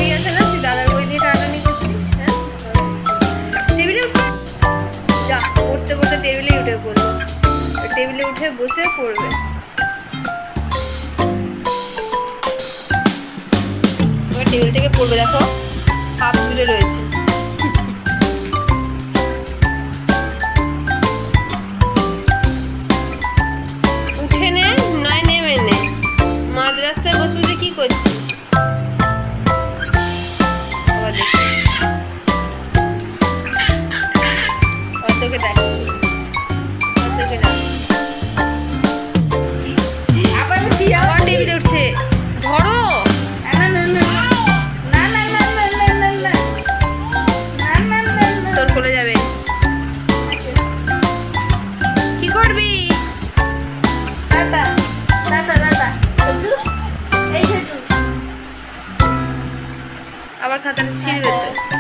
বই আছে না, তুই দাদার বই দিয়ে টানাটানি করছিস। হ্যাঁ, টেবিলে উঠছে, যা পড়তে পড়তে টেবিলে উঠে পড়লো। টেবিলে উঠে বসে পড়বে। এবার টেবিল থেকে পড়বে, দেখো হাফ তুলে রয়েছে। উঠে নে, নয় নেমে নে। মাঝ রাস্তায় বসে বসে কি করছিস? আবার দেখি, তোকে ডাকছি, তোকে ডাকছি। আবার টেবিলে উঠছে, ধরো। তোর কোলে যাবে, কি করবি? আবার খাতাটা ছিঁড়বে তো।